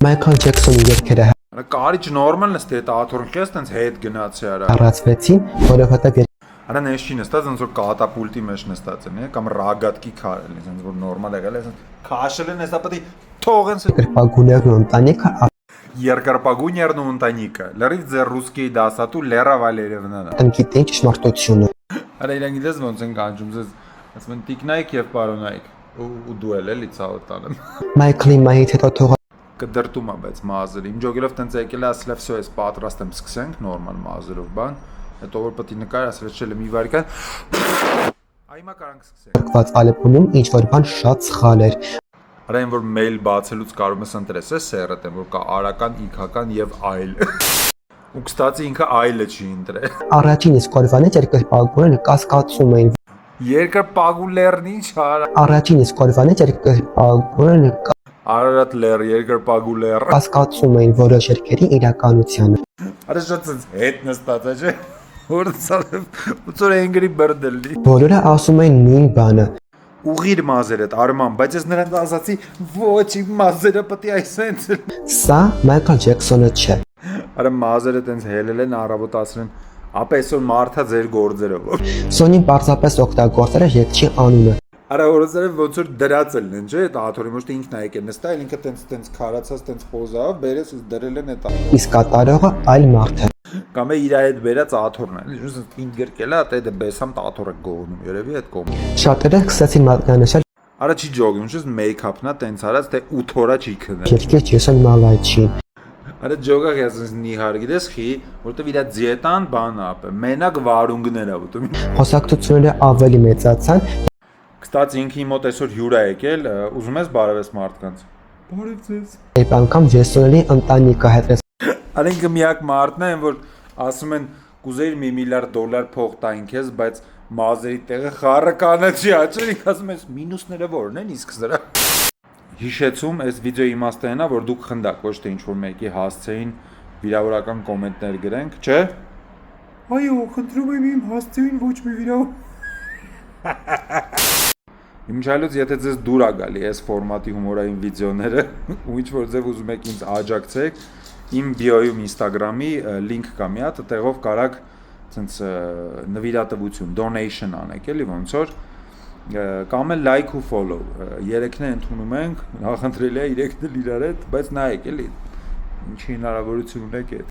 Michael Jackson-ի երգերը Կարիճ նորմալ նստի այդ աթոռնքից տենց հետ գնացի արա։ հառացվեցին, որովհետև Արա նես չի նստած, ոնց որ կատապուլտի մեջ նստած են, կամ ռագատկի քարել, ոնց որ նորմալ եղել է, քաշել են, հեսա պետք է թողեն երկրպագուներն ու ընտանիքը Երկրպագուներն ու ընտանիքը։ Լրիվ ձեր ռուսկի դասատու Լերա Վալերիևնան։ գիտեն ճշմարտությունը։ Արա իրենք գիտես ոնց են կանչում, ասում են տիկնայք եւ պարոնայք։ Ու դու էլի ցավը տանեմ։ Michael-ի մահից հետո թողա Կդրտում է բայց մազերը։ Իմ ջոգելով տենց եկել է, ասել է, «Վсё, ես պատրաստ եմ, սկսենք նորմալ մազերով բան»։ Հետո որ պետք է նկար, ասել է, «Չէ, մի վարքան»։ Այմա կարանք սկսենք։ Ված ալեփոնում ինչ որ բան շատ սխալ էր։ Արա այն որ մեյլ բացելուց կարող ես ընտրես, է սերդ եմ, որ կա արական, իքական եւ այլ։ Ու կստացի ինքը այլը չի ընտրել։ Առաջին իսկ օրվանից երկրպագուները կասկածում էին։ Երկրպագուլերն ինչ արա։ Առաջին իսկ օրվանից երկրպագուները Արարատ լեր, երկրպագուլեր։ կասկածում էին որոշ երկերի իրականությունը։ Արա շատ հետ նստած է, չէ՞։ Որ Angry Bird-ը։ Բոլորը ասում էին նույն բանը։ Ուղիր մազերդ Արման, բայց ես նրանց ասացի, ոչ, իմ մազերը պետք է այսպես։ Սա Michael Jackson-ը չէ։ Արա մազերը տենց հելել են առավոտ ասրեն, ապա այսօր մարդա ձեր գործերով։ Սոնին պարզապես օգտագործել է երկչի անունը։ Արա օրոսերը ոնց որ դրածել են, չէ՞, այդ աթոռի ոչ թե ինքն է եկել նստա, ինքը տենց քարացած, տենց խոզավ, բերես ու դրել են այդ աթոռը։ Իսկ կատարողը այլ մարդ է։ Կամ է իր այդ բերած աթոռն է։ Ինչ ինձ գրկել է, այդ բեսամ աթոռը գողնում, երևի այդ կողմը։ Շատերը սկսեցին մատնանշել Արա չի ջոգում, ինչ մեյքափն է տենց արած, թե 8 օրա չի քնել։ երկի Ջեյսոն Մալայչին։ Արա ջոգա ես նիհար գիտես խի, որտեվ իր դիետան բան ապ, մենակ վարունգներ ա ուտում։ Խոսակցությունները ավելի մեծացան։ Կստաց ինքի մոտ այսօր հյուր է եկել, ուզում ես բարևես մարդկանց։ Բարև ձեզ։ Երբ անգամ Ջեյսոնի ընտանիքը հետրեց Անինքը միակ մարդն է, որ ասում են կուզեիր $1 միլիարդ փող տային քեզ, բայց մազերի տեղը խառը կանաչի աճեր, ինք ասում ես մինուսները որն են իսկ սրա։ Հիշեցում, այս վիդեոյի իմաստը այն է, որ դուք խնդակ, ոչ թե ինչ որ մեկի հասցեին վիրավորական կոմենտներ գրենք, չէ՞։ Այո, խնդրում եմ իմ հասցեին ոչ մի վիրավոր։ Իմիջիալուց եթե ձեզ դուր է գալի այս ֆորմատի հումորային վիդեոները, ու ինչ որ ձև ուզում եք ինձ աջակցեք, իմ բիոյում Instagram-ի link կա մի հատ, տեղով կարաք ցենց նվիրատվություն, donation անեք, էլի ոնց որ կամ էլ like ու follow, երեքն է ընդունում ենք, նախընտրելի է 3-ն էլ իրար հետ, բայց նայեք էլի, ինչի հնարավորություն ունեք այդ